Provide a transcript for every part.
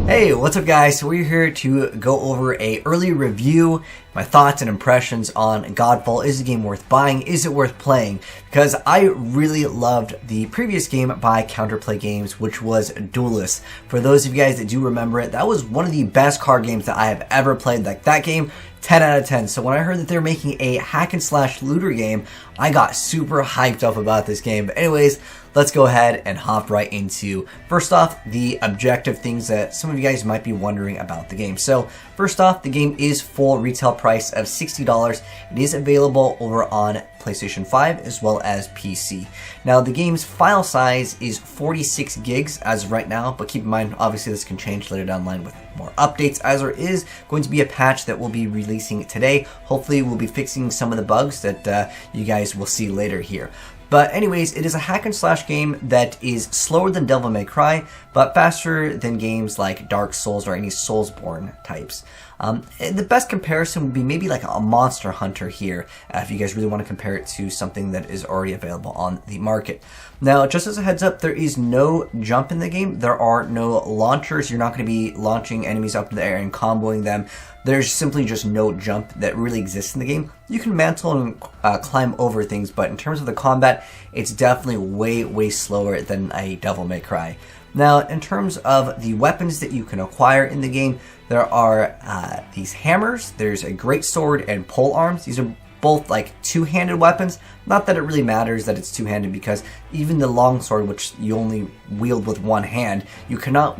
Hey, what's up guys? So we're here to go over a early review, my thoughts and impressions on Godfall. Is the game worth buying? Is it worth playing? Because I really loved the previous game by Counterplay Games, which was Duelist. For those of you guys that do remember it, that was one of the best card games that I have ever played. Like that game, 10 out of 10. So when I heard that they're making a hack and slash looter game, I got super hyped up about this game. But anyways, let's go ahead and hop right into, first off, the objective things that some of you guys might be wondering about the game. So first off, the game is full retail price of $60. It is available over on PlayStation 5 as well as PC. Now the game's file size is 46 gigs as of right now, but keep in mind obviously this can change later down the line with more updates, as there is going to be a patch that will be releasing today. Hopefully we'll be fixing some of the bugs that you guys will see later here. But anyways, it is a hack and slash game that is slower than Devil May Cry, but faster than games like Dark Souls or any Soulsborne types. The best comparison would be maybe like a Monster Hunter here, if you guys really want to compare it to something that is already available on the market. Now, just as a heads up, there is no jump in the game. There are no launchers. You're not going to be launching enemies up in the air and comboing them. There's simply just no jump that really exists in the game. You can mantle and climb over things, but in terms of the combat, it's definitely way slower than a Devil May Cry. Now, in terms of the weapons that you can acquire in the game, there are these hammers, there's a great sword and pole arms. These are both like two-handed weapons. Not that it really matters that it's two-handed, because even the longsword, which you only wield with one hand, you cannot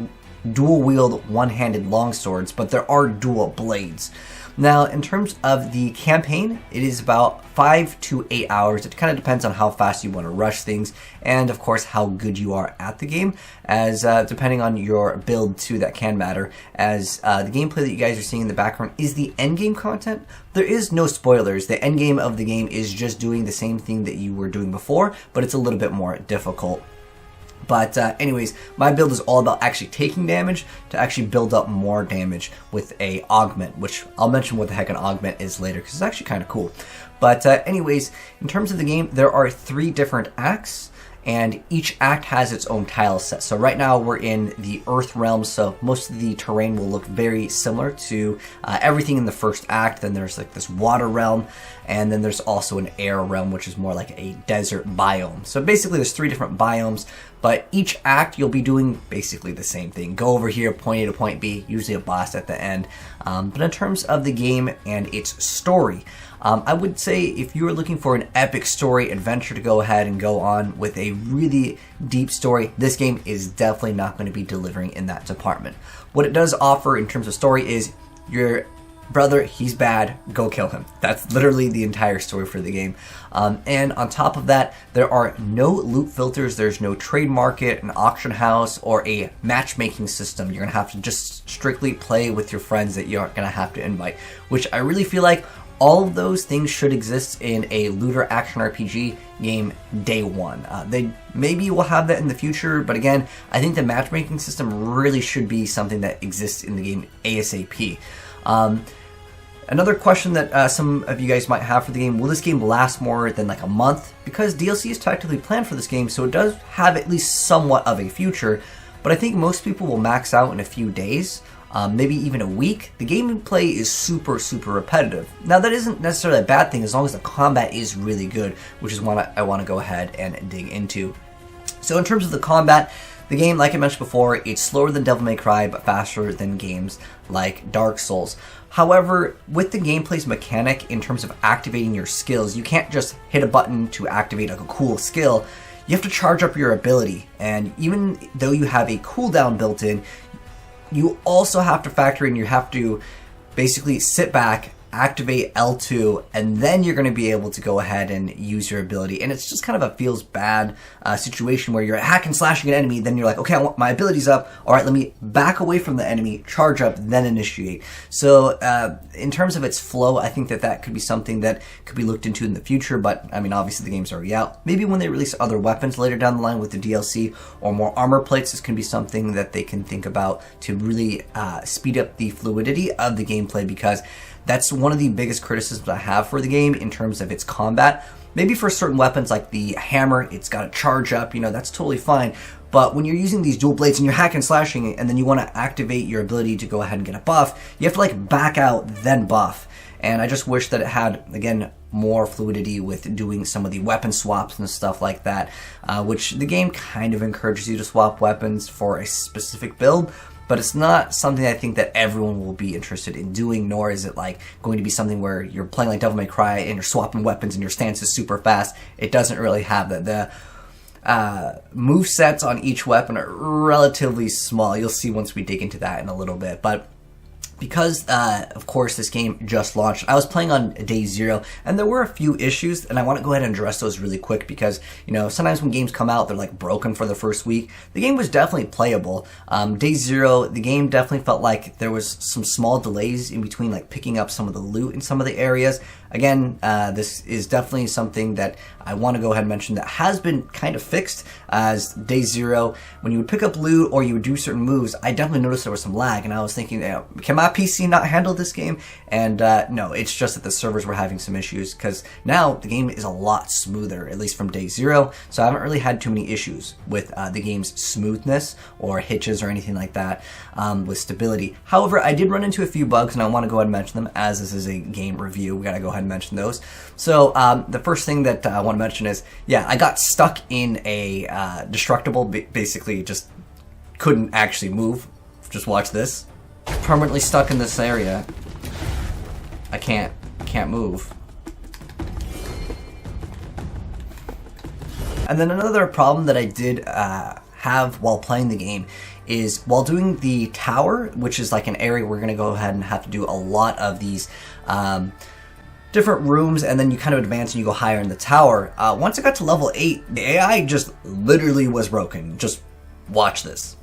dual wield one-handed longswords, but there are dual blades. Now, in terms of the campaign, it is about 5 to 8 hours. It kind of depends on how fast you want to rush things, and of course how good you are at the game, as depending on your build too, that can matter, as the gameplay that you guys are seeing in the background is the endgame content. There is no spoilers. The endgame of the game is just doing the same thing that you were doing before, but it's a little bit more difficult. But anyways, my build is all about actually taking damage to actually build up more damage with a augment, which I'll mention what the heck an augment is later, because it's actually kind of cool. But anyways, in terms of the game, there are 3 different acts, and each act has its own tile set. So right now we're in the Earth realm, so most of the terrain will look very similar to everything in the first act. Then there's like this water realm, and then there's also an air realm, which is more like a desert biome. So basically there's 3 different biomes, but each act you'll be doing basically the same thing. Go over here, point A to point B, usually a boss at the end. But in terms of the game and its story, I would say if you are looking for an epic story adventure to go ahead and go on with a really deep story, this game is definitely not going to be delivering in that department. What it does offer in terms of story is your brother, he's bad, go kill him. That's literally the entire story for the game. And on top of that, there are no loot filters, there's no trade market, an auction house, or a matchmaking system. You're going to have to just strictly play with your friends that you're going to have to invite, which I really feel like all of those things should exist in a looter action RPG game day one. Maybe we'll have that in the future, but again, I think the matchmaking system really should be something that exists in the game ASAP. Another question that some of you guys might have for the game, will this game last more than like a month? Because DLC is technically planned for this game, so it does have at least somewhat of a future, but I think most people will max out in a few days. Maybe even a week. The gameplay is super repetitive. Now that isn't necessarily a bad thing as long as the combat is really good, which is what I want to go ahead and dig into. So in terms of the combat, the game, like I mentioned before, it's slower than Devil May Cry, but faster than games like Dark Souls. However, with the gameplay's mechanic in terms of activating your skills, you can't just hit a button to activate like a cool skill. You have to charge up your ability, and even though you have a cooldown built in, you also have to factor in, you have to basically sit back, activate L2, and then you're going to be able to go ahead and use your ability. And it's just kind of a feels bad situation where you're hack and slashing an enemy, then you're like, okay, I want my ability's up, all right, let me back away from the enemy, charge up, then initiate. So in terms of its flow, I think that could be something that could be looked into in the future, but I mean, obviously the game's already out. Maybe when they release other weapons later down the line with the DLC or more armor plates, this can be something that they can think about to really speed up the fluidity of the gameplay, because that's one of the biggest criticisms I have for the game in terms of its combat. Maybe for certain weapons like the hammer, it's got to charge up, you know, that's totally fine. But when you're using these dual blades and you're hack and slashing and then you want to activate your ability to go ahead and get a buff, you have to like back out then buff. And I just wish that it had, again, more fluidity with doing some of the weapon swaps and stuff like that, which the game kind of encourages you to swap weapons for a specific build, but it's not something I think that everyone will be interested in doing, nor is it like going to be something where you're playing like Devil May Cry and you're swapping weapons and your stance is super fast. It doesn't really have that. The move sets on each weapon are relatively small. You'll see once we dig into that in a little bit, but because, of course, this game just launched, I was playing on day 0, and there were a few issues, and I want to go ahead and address those really quick because, you know, sometimes when games come out, they're like broken for the first week. The game was definitely playable. Day 0, the game definitely felt like there was some small delays in between, like picking up some of the loot in some of the areas. Again, this is definitely something that I want to go ahead and mention that has been kind of fixed. As day 0, when you would pick up loot or you would do certain moves, I definitely noticed there was some lag, and I was thinking, can my PC not handle this game? And no, it's just that the servers were having some issues, because now the game is a lot smoother, at least from day 0, so I haven't really had too many issues with the game's smoothness or hitches or anything like that with stability. However, I did run into a few bugs, and I want to go ahead and mention them, as this is a game review. We gotta go ahead and mention those. So the first thing that I want to mention is, yeah, I got stuck in a destructible, basically just couldn't actually move. Just watch this. Permanently stuck in this area. I can't move. And then another problem that I did have while playing the game is while doing the tower, which is like an area we're going to go ahead and have to do a lot of these different rooms, and then you kind of advance and you go higher in the tower. Once I got to level 8, the AI just literally was broken. Just watch this.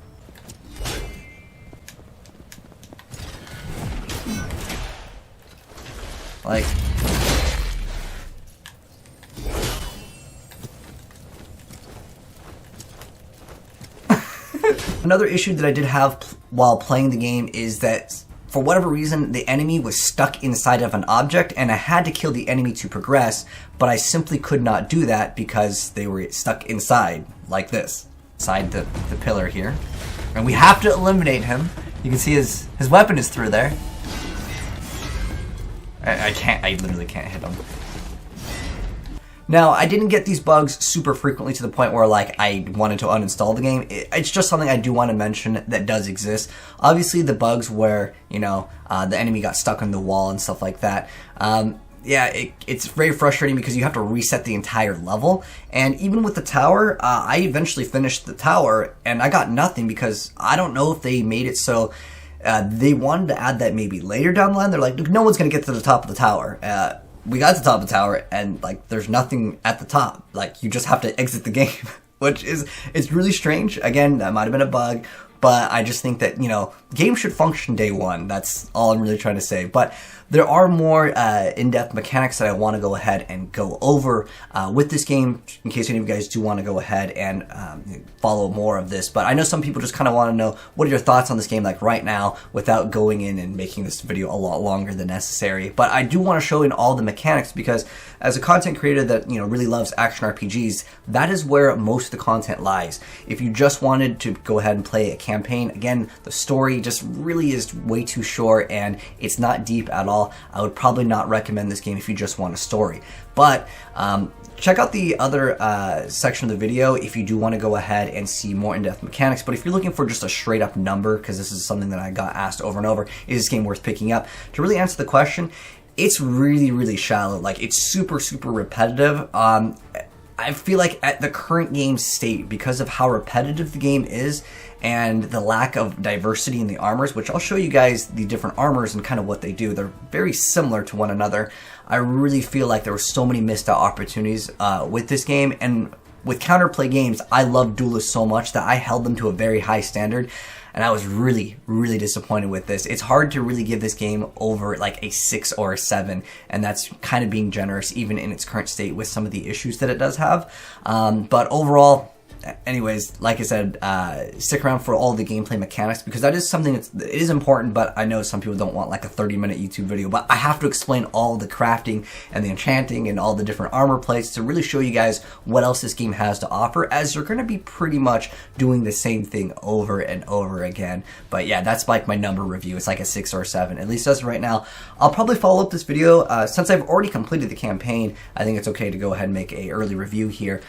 Like, another issue that I did have while playing the game is that for whatever reason, the enemy was stuck inside of an object, and I had to kill the enemy to progress, but I simply could not do that because they were stuck inside, like this, inside the pillar here. And we have to eliminate him. You can see his weapon is through there. I literally can't hit him. Now, I didn't get these bugs super frequently to the point where, like, I wanted to uninstall the game. It's just something I do want to mention that does exist. Obviously, the bugs where, you know, the enemy got stuck on the wall and stuff like that. Yeah, it's very frustrating because you have to reset the entire level. And even with the tower, I eventually finished the tower, and I got nothing because I don't know if they made it so they wanted to add that maybe later down the line. They're like, no one's going to get to the top of the tower. We got to the top of the tower, and like there's nothing at the top. Like, you just have to exit the game, which is, it's really strange. Again, that might have been a bug, but I just think that, you know, the game should function day 1. That's all I'm really trying to say. But there are more in-depth mechanics that I want to go ahead and go over with this game, in case any of you guys do want to go ahead and follow more of this. But I know some people just kind of want to know, what are your thoughts on this game, like right now, without going in and making this video a lot longer than necessary. But I do want to show in all the mechanics, because as a content creator that, you know, really loves action RPGs, that is where most of the content lies. If you just wanted to go ahead and play a campaign, again, the story just really is way too short and it's not deep at all. I would probably not recommend this game if you just want a story. But check out the other section of the video if you do want to go ahead and see more in-depth mechanics. But if you're looking for just a straight up number, because this is something that I got asked over and over, is this game worth picking up? To really answer the question, it's really, really shallow. Like, it's super, super repetitive. I feel like at the current game state, because of how repetitive the game is and the lack of diversity in the armors, which I'll show you guys the different armors and kind of what they do. They're very similar to one another. I really feel like there were so many missed out opportunities with this game. And with counterplay games, I love duelists so much that I held them to a very high standard. And I was really, really disappointed with this. It's hard to really give this game over like a 6 or a 7, and that's kind of being generous even in its current state with some of the issues that it does have. But overall, anyways, like I said, stick around for all the gameplay mechanics, because that is something it is important, but I know some people don't want like a 30-minute YouTube video, but I have to explain all the crafting and the enchanting and all the different armor plates to really show you guys what else this game has to offer, as you're going to be pretty much doing the same thing over and over again. But yeah, that's like my number review. It's like a 6 or 7, at least as of right now. I'll probably follow up this video, since I've already completed the campaign. I think it's okay to go ahead and make a early review here,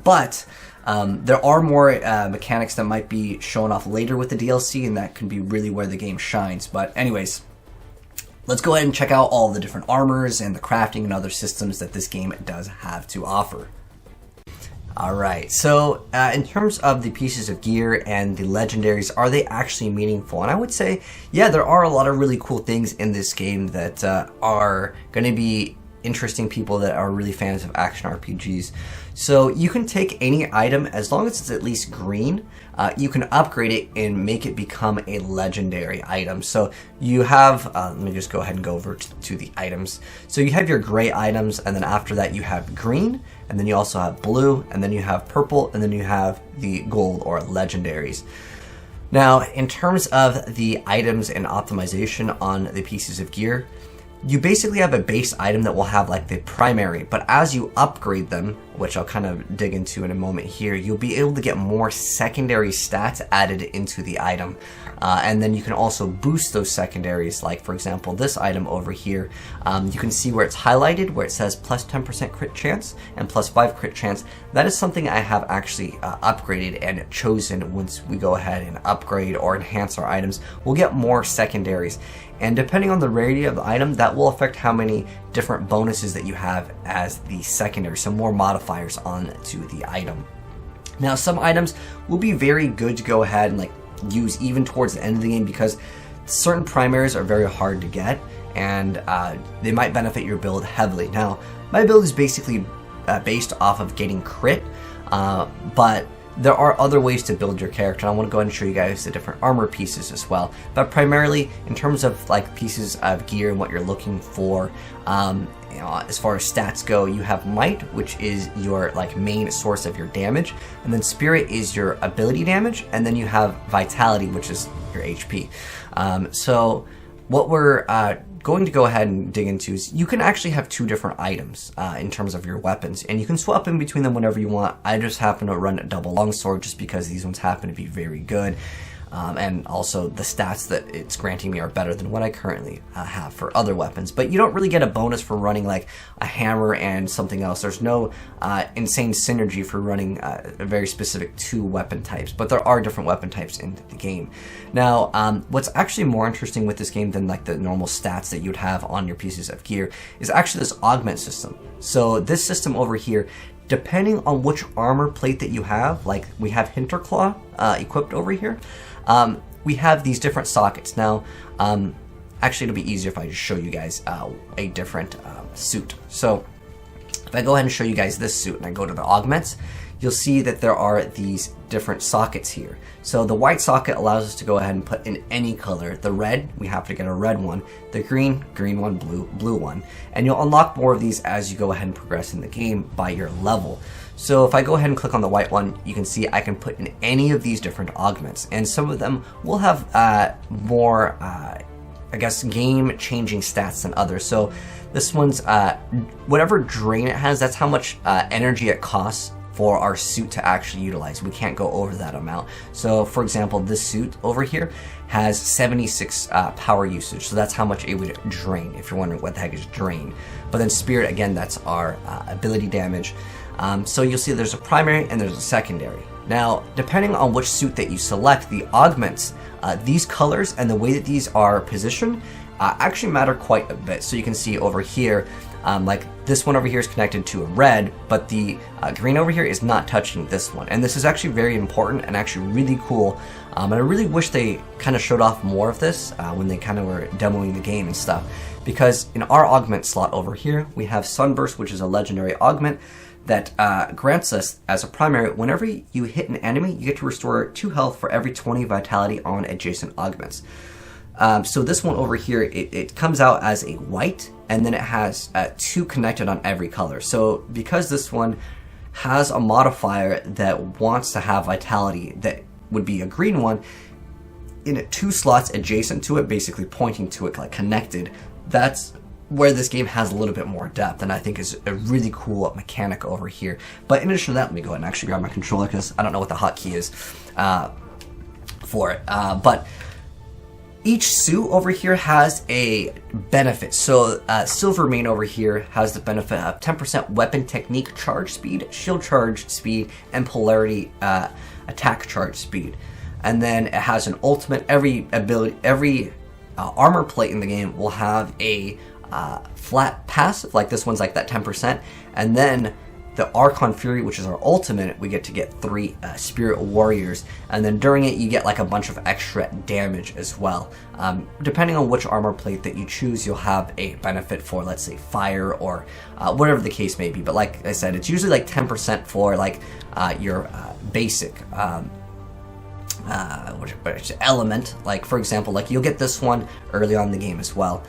but there are more mechanics that might be shown off later with the DLC, and that can be really where the game shines. But anyways, let's go ahead and check out all the different armors and the crafting and other systems that this game does have to offer. Alright, so in terms of the pieces of gear and the legendaries, are they actually meaningful? And I would say, yeah, there are a lot of really cool things in this game that are going to be interesting people that are really fans of action RPGs. So you can take any item, as long as it's at least green, you can upgrade it and make it become a legendary item. So you have, let me just go ahead and go over to the items. So you have your gray items, and then after that you have green, and then you also have blue, and then you have purple, and then you have the gold or legendaries. Now, in terms of the items and optimization on the pieces of gear, you basically have a base item that will have like the primary, but as you upgrade them, which I'll kind of dig into in a moment here, you'll be able to get more secondary stats added into the item. And then you can also boost those secondaries, like for example this item over here. You can see where it's highlighted, where it says plus 10% crit chance and plus 5 crit chance. That is something I have actually upgraded and chosen. Once we go ahead and upgrade or enhance our items, we'll get more secondaries. And depending on the rarity of the item, that will affect how many different bonuses that you have as the secondary, so more modifiers onto the item. Now, some items will be very good to go ahead and like use even towards the end of the game, because certain primaries are very hard to get, and they might benefit your build heavily. Now, my build is basically based off of getting crit, but there are other ways to build your character, and I want to go ahead and show you guys the different armor pieces as well. But primarily, in terms of like pieces of gear and what you're looking for, you know, as far as stats go, you have might, which is your like main source of your damage, and then spirit is your ability damage, and then you have vitality, which is your HP. So what we're going to go ahead and dig into is you can actually have 2 different items in terms of your weapons, and you can swap in between them whenever you want. I just happen to run a double longsword just because these ones happen to be very good. And also the stats that it's granting me are better than what I currently have for other weapons. But you don't really get a bonus for running like a hammer and something else. There's no insane synergy for running a very specific 2 weapon types, but there are different weapon types in the game. Now, what's actually more interesting with this game than like the normal stats that you'd have on your pieces of gear is actually this augment system. So this system over here, depending on which armor plate that you have, like we have Hinterclaw equipped over here, we have these different sockets. Now, actually it'll be easier if I just show you guys a different suit. So if I go ahead and show you guys this suit and I go to the augments, you'll see that there are these different sockets here. So the white socket allows us to go ahead and put in any color. The red, we have to get a red one. The green one, blue one. And you'll unlock more of these as you go ahead and progress in the game by your level. So if I go ahead and click on the white one, you can see I can put in any of these different augments, and some of them will have more, I guess, game-changing stats than others. So this one's, whatever drain it has, that's how much energy it costs for our suit to actually utilize. We can't go over that amount. So for example, this suit over here has 76 power usage, so that's how much it would drain, if you're wondering what the heck is drain. But then spirit, again, that's our ability damage. So you'll see there's a primary and there's a secondary. Now, depending on which suit that you select, the augments, these colors and the way that these are positioned actually matter quite a bit. So you can see over here, like this one over here is connected to a red, but the green over here is not touching this one. And this is actually very important and actually really cool. And I really wish they kind of showed off more of this when they kind of were demoing the game and stuff. Because in our augment slot over here, we have Sunburst, which is a legendary augment that grants us as a primary, whenever you hit an enemy, you get to restore 2 health for every 20 vitality on adjacent augments. So this one over here, it comes out as a white, and then it has 2 connected on every color. So because this one has a modifier that wants to have vitality that would be a green one in 2 slots adjacent to it, basically pointing to it, like connected. That's where this game has a little bit more depth, and I think is a really cool mechanic over here. But in addition to that, let me go ahead and actually grab my controller because I don't know what the hotkey is for it. But each suit over here has a benefit. So Silver Mane over here has the benefit of 10% weapon technique charge speed, shield charge speed, and polarity attack charge speed. And then it has an ultimate. Every armor plate in the game will have a flat passive, like this one's like that 10%. And then the Archon Fury, which is our ultimate, we get to get 3 Spirit Warriors, and then during it you get like a bunch of extra damage as well. Depending on which armor plate that you choose, you'll have a benefit for, let's say, fire or whatever the case may be. But like I said, it's usually like 10% for like your basic which element. Like for example, like you'll get this one early on in the game as well,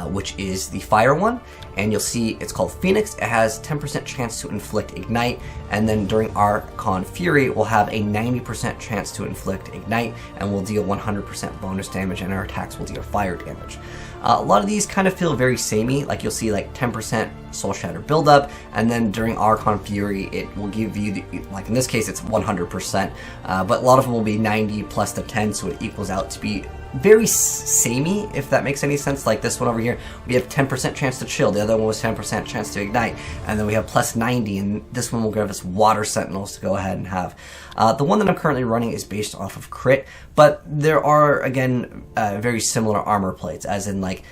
which is the fire one, and you'll see it's called Phoenix. It has 10% chance to inflict ignite, and then during Archon Fury we'll have a 90% chance to inflict ignite, and we'll deal 100% bonus damage, and our attacks will deal fire damage. A lot of these kind of feel very samey. Like you'll see like 10% Soul Shatter buildup, and then during Archon Fury it will give you like in this case it's 100%, but a lot of them will be 90 plus the 10, so it equals out to be very samey, if that makes any sense. Like this one over here, we have 10% chance to chill, the other one was 10% chance to ignite, and then we have plus 90, and this one will give us Water Sentinels to go ahead and have. The one that I'm currently running is based off of crit, but there are, again, very similar armor plates, as in like,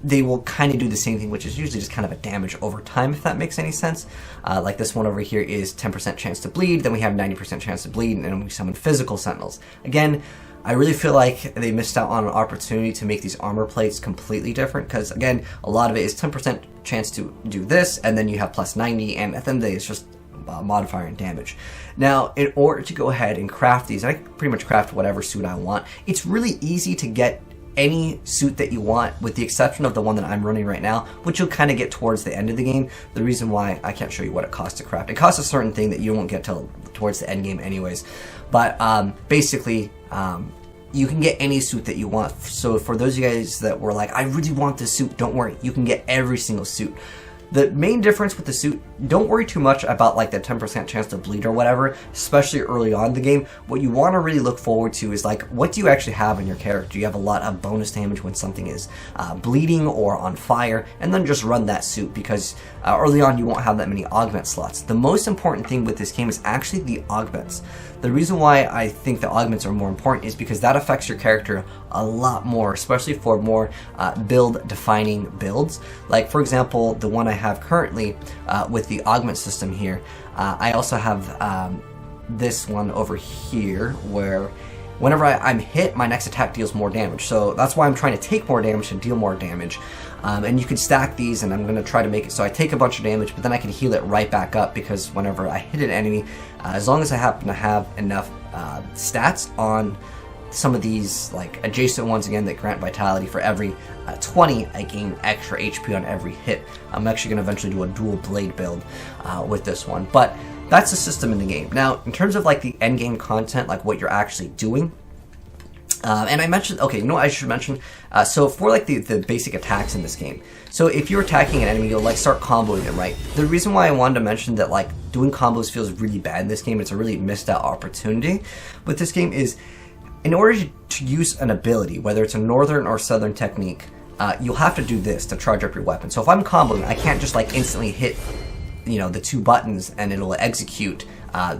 they will kind of do the same thing, which is usually just kind of a damage over time, if that makes any sense. Like this one over here is 10% chance to bleed, then we have 90% chance to bleed, and then we summon Physical Sentinels. Again, I really feel like they missed out on an opportunity to make these armor plates completely different, because again, a lot of it is 10% chance to do this, and then you have plus 90, and at the end of the day, it's just modifier and damage. Now, in order to go ahead and craft these, I can pretty much craft whatever suit I want. It's really easy to get any suit that you want, with the exception of the one that I'm running right now, which you'll kind of get towards the end of the game. The reason why I can't show you what it costs to craft, it costs a certain thing that you won't get till towards the end game anyways. But basically, you can get any suit that you want. So for those of you guys that were like, I really want this suit, don't worry, you can get every single suit. The main difference with the suit, don't worry too much about like the 10% chance to bleed or whatever, especially early on in the game. What you want to really look forward to is like, what do you actually have in your character? Do you have a lot of bonus damage when something is bleeding or on fire? And then just run that suit, because early on you won't have that many augment slots. The most important thing with this game is actually the augments. The reason why I think the augments are more important is because that affects your character a lot more, especially for more build-defining builds. Like, for example, the one I have currently with the augment system here. I also have this one over here where whenever I'm hit, my next attack deals more damage. So that's why I'm trying to take more damage and deal more damage. And you can stack these, and I'm going to try to make it so I take a bunch of damage, but then I can heal it right back up, because whenever I hit an enemy, as long as I happen to have enough stats on some of these like adjacent ones, again, that grant vitality, for every 20 I gain extra HP on every hit. I'm actually going to eventually do a dual blade build with this one, but that's the system in the game. Now, in terms of like the end game content, like what you're actually doing, and I mentioned, okay, you know what I should mention? So for like the basic attacks in this game, so if you're attacking an enemy, you'll like start comboing them, right? The reason why I wanted to mention that like doing combos feels really bad in this game, it's a really missed out opportunity with this game, is in order to use an ability, whether it's a northern or southern technique, you'll have to do this to charge up your weapon. So if I'm comboing, I can't just like instantly hit, you know, the 2 buttons and it'll execute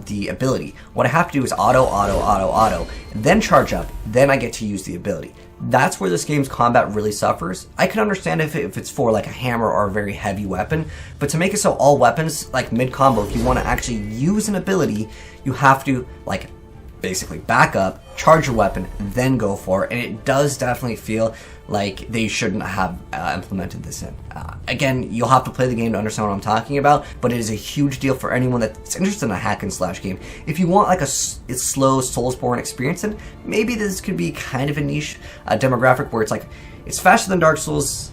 the ability. What I have to do is auto, then charge up, then I get to use the ability. That's where this game's combat really suffers. I can understand if it's for like a hammer or a very heavy weapon, but to make it so all weapons, like mid-combo, if you want to actually use an ability, you have to like basically back up, charge your weapon, then go for it, and it does definitely feel like they shouldn't have implemented this in. Again, you'll have to play the game to understand what I'm talking about, but it is a huge deal for anyone that's interested in a hack and slash game. If you want like a slow Soulsborne experience, then maybe this could be kind of a niche demographic where it's like, it's faster than Dark Souls,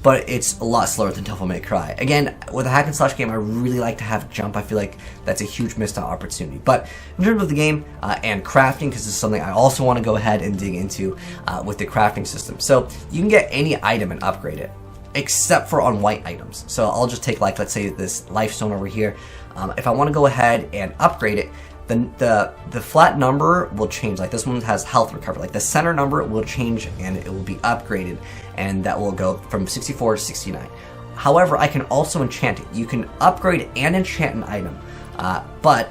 but it's a lot slower than Devil May Cry. Again, with a hack and slash game, I really like to have jump. I feel like that's a huge missed out opportunity. But in terms of the game and crafting, because this is something I also want to go ahead and dig into with the crafting system. So you can get any item and upgrade it, except for on white items. So I'll just take, like, let's say this life stone over here. If I want to go ahead and upgrade it, then the flat number will change. Like this one has health recovery. Like the center number will change and it will be upgraded, and that will go from 64 to 69. However, I can also enchant it. You can upgrade and enchant an item, but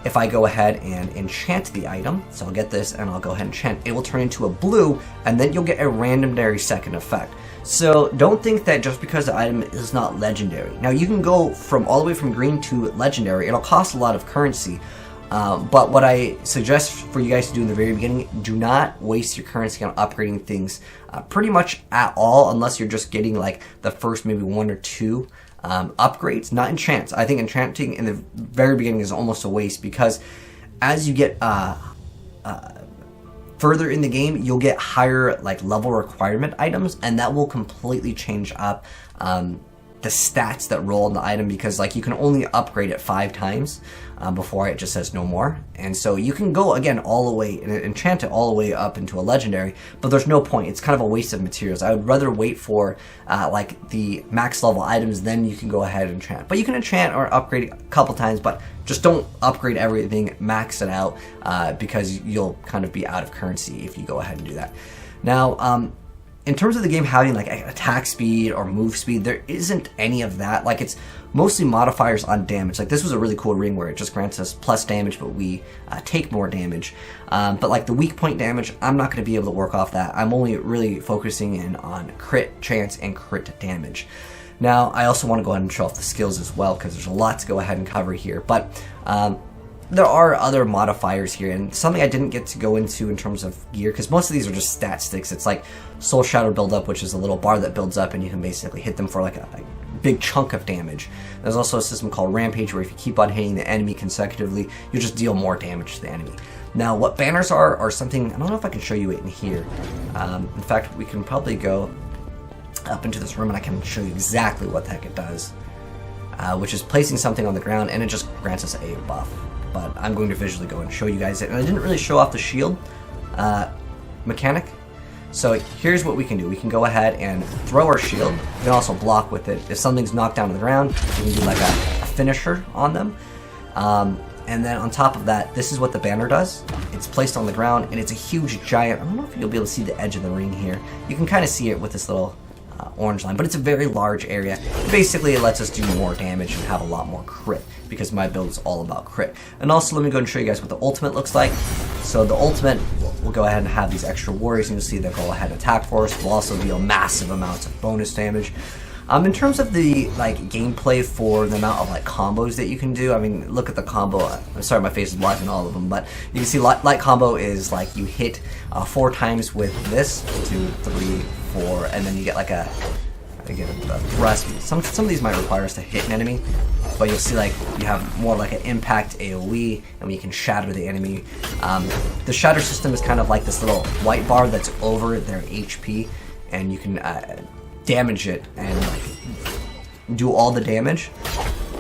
if I go ahead and enchant the item, so I'll get this and I'll go ahead and enchant, it will turn into a blue, and then you'll get a randomary second effect. So don't think that just because the item is not legendary. Now you can go from all the way from green to legendary. It'll cost a lot of currency. But what I suggest for you guys to do in the very beginning, do not waste your currency on upgrading things pretty much at all, unless you're just getting like the first maybe 1 or 2 upgrades, not enchants. I think enchanting in the very beginning is almost a waste, because as you get further in the game, you'll get higher like level requirement items, and that will completely change up the stats that roll on the item, because like you can only upgrade it 5 times before it just says no more. And so you can go again all the way and enchant it all the way up into a legendary, but there's no point. It's kind of a waste of materials. I would rather wait for like the max level items, then you can go ahead and enchant. But you can enchant or upgrade a couple times, but just don't upgrade everything, max it out, because you'll kind of be out of currency if you go ahead and do that. Now, in terms of the game having like attack speed or move speed, there isn't any of that. Like it's mostly modifiers on damage. Like this was a really cool ring where it just grants us plus damage, but we take more damage. But like the weak point damage, I'm not going to be able to work off that. I'm only really focusing in on crit chance and crit damage. Now, I also want to go ahead and show off the skills as well, because there's a lot to go ahead and cover here. But there are other modifiers here, and something I didn't get to go into in terms of gear, because most of these are just stat sticks. It's like Soul Shadow buildup, which is a little bar that builds up, and you can basically hit them for like a big chunk of damage. There's also a system called Rampage, where if you keep on hitting the enemy consecutively, you just deal more damage to the enemy. Now, what banners are something, I don't know if I can show you it in here. In fact, we can probably go up into this room and I can show you exactly what the heck it does, which is placing something on the ground, and it just grants us a buff. But I'm going to visually go and show you guys it. And I didn't really show off the shield mechanic. So here's what we can do. We can go ahead and throw our shield. We can also block with it. If something's knocked down to the ground, we can do like a finisher on them. And then on top of that, this is what the banner does. It's placed on the ground, and it's a huge giant, I don't know if you'll be able to see the edge of the ring here. You can kind of see it with this little orange line, but it's a very large area. Basically, it lets us do more damage and have a lot more crit, because my build is all about crit. And also, let me go and show you guys what the ultimate looks like. So the ultimate, we'll go ahead and have these extra warriors, and you'll see they'll go ahead and attack for us. We'll also deal massive amounts of bonus damage. In terms of the like gameplay for the amount of like combos that you can do, I mean, look at the combo. I'm sorry, my face is blocking all of them, but you can see light combo is like you hit 4 times with this, 2, 3, 4, and then you get like a thrust. Some of these might require us to hit an enemy, but you'll see like you have more like an impact AoE, and you can shatter the enemy. The shatter system is kind of like this little white bar that's over their HP, and you can damage it and like do all the damage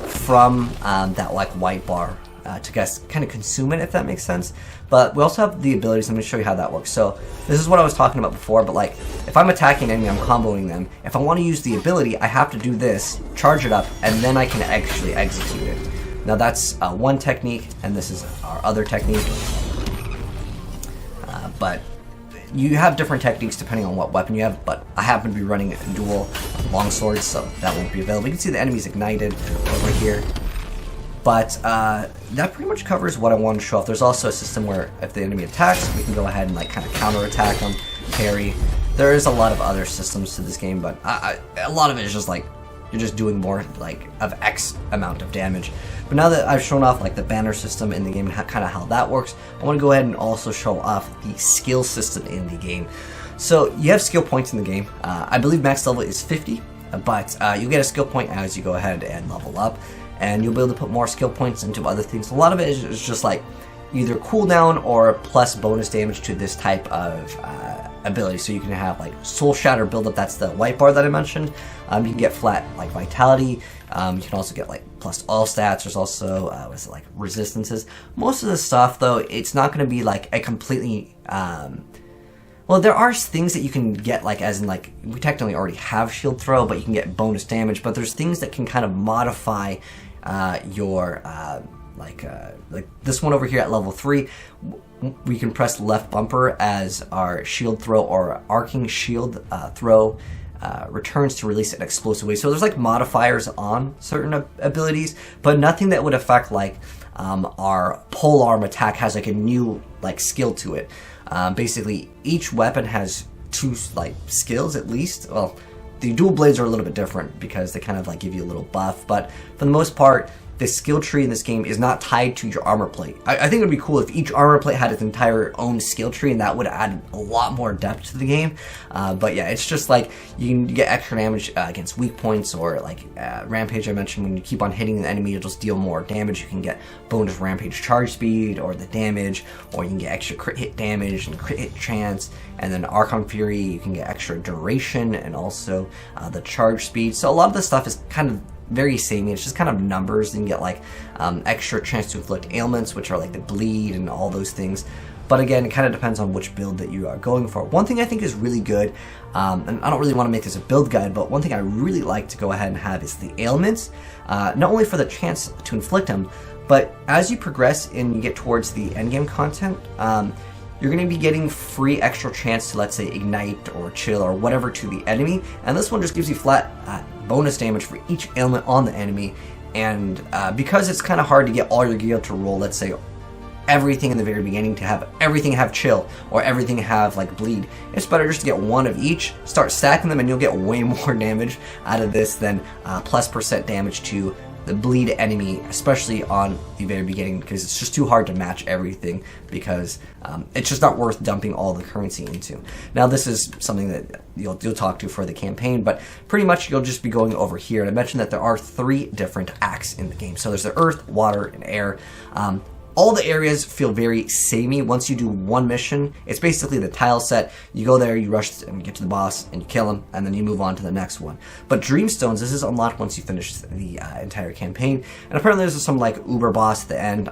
from that like white bar to guys kind of consume it, if that makes sense. But we also have the abilities. Let me show you how that works. So this is what I was talking about before, but like if I'm attacking an enemy, I'm comboing them. If I want to use the ability, I have to do this, charge it up, and then I can actually execute it. Now that's one technique, and this is our other technique. But you have different techniques depending on what weapon you have, but I happen to be running dual longswords, so that won't be available. You can see the enemy's ignited over here. But that pretty much covers what I wanted to show off. There's also a system where if the enemy attacks, we can go ahead and like kind of counter-attack them, parry. There is a lot of other systems to this game, but a lot of it is just like you're just doing more like of X amount of damage. But now that I've shown off like the banner system in the game and kind of how that works, I want to go ahead and also show off the skill system in the game. So you have skill points in the game. I believe max level is 50, but you get a skill point as you go ahead and level up, and you'll be able to put more skill points into other things. A lot of it is just like either cooldown or plus bonus damage to this type of abilities. So you can have like Soul Shatter buildup, that's the white bar that I mentioned. You can get flat like Vitality. You can also get like plus all stats. There's also what's it, like resistances. Most of the stuff though, it's not going to be like a completely well, there are things that you can get, like, as in, like, we technically already have shield throw, but you can get bonus damage, but there's things that can kind of modify your, like this one over here at level 3, we can press left bumper as our shield throw or arcing shield throw returns to release an explosive wave. So there's, like, modifiers on certain abilities, but nothing that would affect, like, our polearm attack has, like, a new, like, skill to it. Basically, each weapon has 2 like skills at least. Well, the dual blades are a little bit different because they kind of like give you a little buff, but for the most part, the skill tree in this game is not tied to your armor plate. I think it would be cool if each armor plate had its entire own skill tree, and that would add a lot more depth to the game. But yeah, it's just like you can get extra damage against weak points, or like Rampage I mentioned, when you keep on hitting the enemy, you'll just deal more damage. You can get bonus Rampage charge speed, or the damage, or you can get extra crit hit damage and crit hit chance. And then Archon Fury, you can get extra duration and also the charge speed. So a lot of this stuff is kind of very samey. It's just kind of numbers. You can get like extra chance to inflict ailments, which are like the bleed and all those things. But again, it kind of depends on which build that you are going for. One thing I think is really good, and I don't really want to make this a build guide, but one thing I really like to go ahead and have is the ailments. Not only for the chance to inflict them, but as you progress and you get towards the endgame content, you're going to be getting free extra chance to, let's say, ignite or chill or whatever to the enemy. And this one just gives you flat bonus damage for each ailment on the enemy. And because it's kind of hard to get all your gear to roll, let's say, everything in the very beginning, to have everything have chill or everything have like bleed, it's better just to get one of each, start stacking them, and you'll get way more damage out of this than +% damage to the bleed enemy, especially on the very beginning, because it's just too hard to match everything, because it's just not worth dumping all the currency into. Now this is something that you'll talk to for the campaign, but pretty much you'll just be going over here. And I mentioned that there are 3 different acts in the game. So there's the earth, water, and air. All the areas feel very samey. Once you do one mission, it's basically the tile set. You go there, you rush and get to the boss, and you kill him, and then you move on to the next one. But Dreamstones, this is unlocked once you finish the entire campaign. And apparently there's some like uber boss at the end.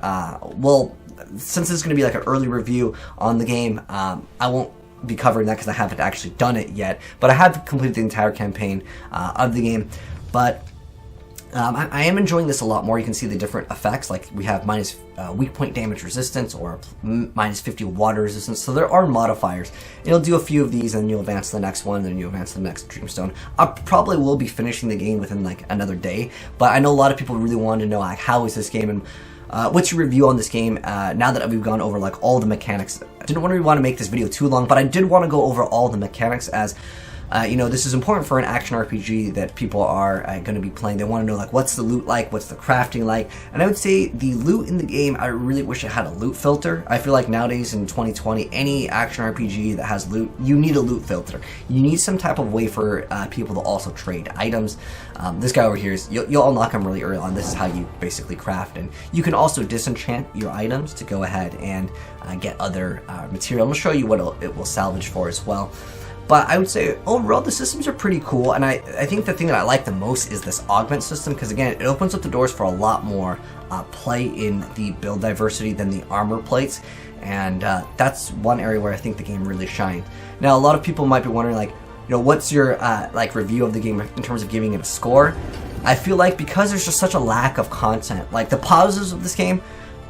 Well, since this is going to be like an early review on the game, I won't be covering that because I haven't actually done it yet. But I have completed the entire campaign of the game. But I am enjoying this a lot more. You can see the different effects, like we have minus weak point damage resistance or minus 50 water resistance. So there are modifiers. You'll do a few of these and you'll advance to the next one, then you advance to the next Dreamstone. I probably will be finishing the game within like another day, but I know a lot of people really want to know like how is this game and what's your review on this game now that we've gone over like all the mechanics. I didn't want to make this video too long, but I did want to go over all the mechanics as you know, this is important for an action RPG that people are going to be playing. They want to know, like, what's the loot like? What's the crafting like? And I would say the loot in the game, I really wish it had a loot filter. I feel like nowadays in 2020, any action RPG that has loot, you need a loot filter. You need some type of way for people to also trade items. This guy over here, you'll unlock him really early on. This is how you basically craft. And you can also disenchant your items to go ahead and get other material. I'm going to show you what it will salvage for as well. But I would say, overall, the systems are pretty cool, and I think the thing that I like the most is this augment system, because again, it opens up the doors for a lot more play in the build diversity than the armor plates, and that's one area where I think the game really shined. Now, a lot of people might be wondering, like, you know, what's your like review of the game in terms of giving it a score? I feel like because there's just such a lack of content, like the positives of this game,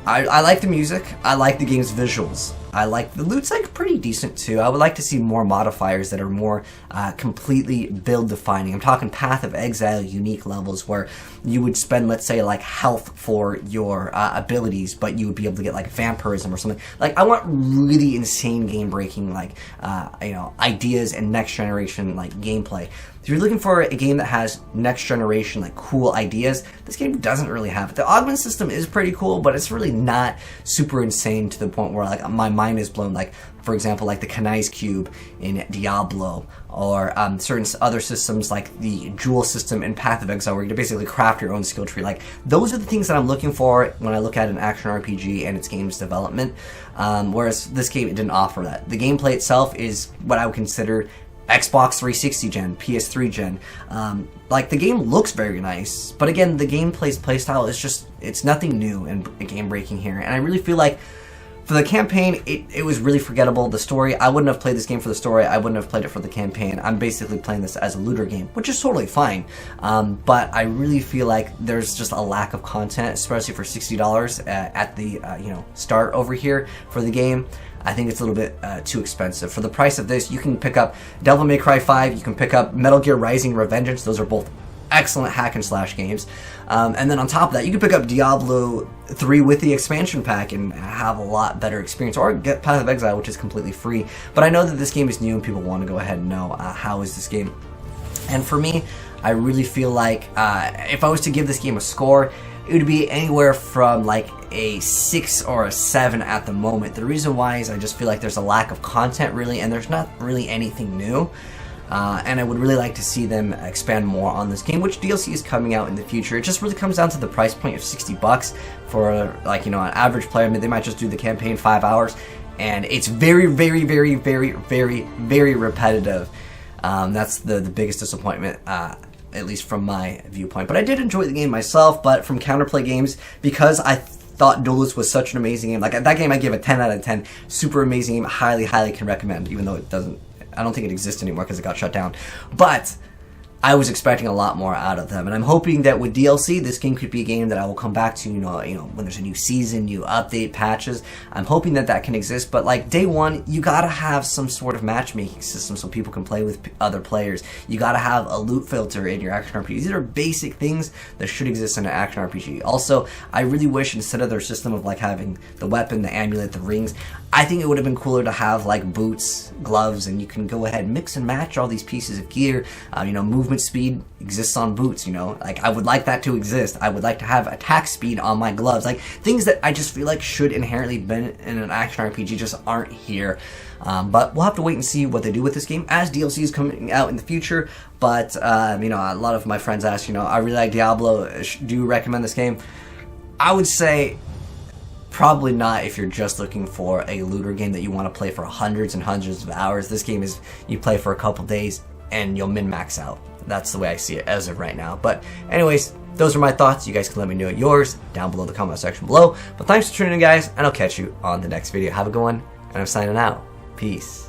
I like the music, I like the game's visuals, I like the loot's like pretty decent too. I would like to see more modifiers that are more completely build defining. I'm talking Path of Exile unique levels where you would spend, let's say, like health for your abilities, but you would be able to get like vampirism or something. Like, I want really insane game breaking like you know, ideas and next generation like gameplay. If you're looking for a game that has next generation like cool ideas, this game doesn't really have it. The augment system is pretty cool, but it's really not super insane to the point where like my mind is blown. Like, for example, like the Kanai's Cube in Diablo, or certain other systems like the Jewel system in Path of Exile, where you basically craft your own skill tree. Like, those are the things that I'm looking for when I look at an action RPG and its game's development. Whereas this game, it didn't offer that. The gameplay itself is what I would consider Xbox 360 gen, PS3 gen. Like, the game looks very nice, but again, the gameplay's playstyle is just, it's nothing new and game breaking here. And I really feel like for the campaign, it was really forgettable. The story, I wouldn't have played this game for the story. I wouldn't have played it for the campaign. I'm basically playing this as a looter game, which is totally fine. But I really feel like there's just a lack of content, especially for $60 at the start over here for the game. I think it's a little bit too expensive. For the price of this, you can pick up Devil May Cry 5, you can pick up Metal Gear Rising: Revengeance. Those are both excellent hack and slash games. And then on top of that, you can pick up Diablo 3 with the expansion pack and have a lot better experience, or get Path of Exile, which is completely free. But I know that this game is new and people want to go ahead and know how is this game. And for me, I really feel like if I was to give this game a score, it would be anywhere from like a 6 or a 7 at the moment. The reason why is I just feel like there's a lack of content, really, and there's not really anything new. And I would really like to see them expand more on this game, which DLC is coming out in the future. It just really comes down to the price point of $60 for, like, an average player. I mean, they might just do the campaign 5 hours, and it's very, very, very, very, very, very repetitive. That's the biggest disappointment, at least from my viewpoint. But I did enjoy the game myself, but from Counterplay Games, because I thought Duelist was such an amazing game. Like, that game I give a 10 out of 10. Super amazing game. Highly, highly can recommend, even though it doesn't, I don't think it exists anymore because it got shut down. But I was expecting a lot more out of them, and I'm hoping that with DLC, this game could be a game that I will come back to, when there's a new season, new update, patches. I'm hoping that that can exist, but like day one, you gotta have some sort of matchmaking system so people can play with other players. You gotta have a loot filter in your action RPG. These are basic things that should exist in an action RPG. Also, I really wish instead of their system of like having the weapon, the amulet, the rings, I think it would have been cooler to have like boots, gloves, and you can go ahead and mix and match all these pieces of gear. Movement speed exists on boots, like I would like that to exist. I would like to have attack speed on my gloves, like things that I just feel like should inherently be in an action RPG just aren't here. But we'll have to wait and see what they do with this game as DLC is coming out in the future. But a lot of my friends ask, I really like Diablo, do you recommend this game? I would say probably not if you're just looking for a looter game that you want to play for hundreds and hundreds of hours. This game is, you play for a couple days and you'll min-max out. That's the way I see it as of right now. But anyways, those are my thoughts. You guys can let me know yours down below in the comment section below. But thanks for tuning in, guys, and I'll catch you on the next video. Have a good one, and I'm signing out. Peace.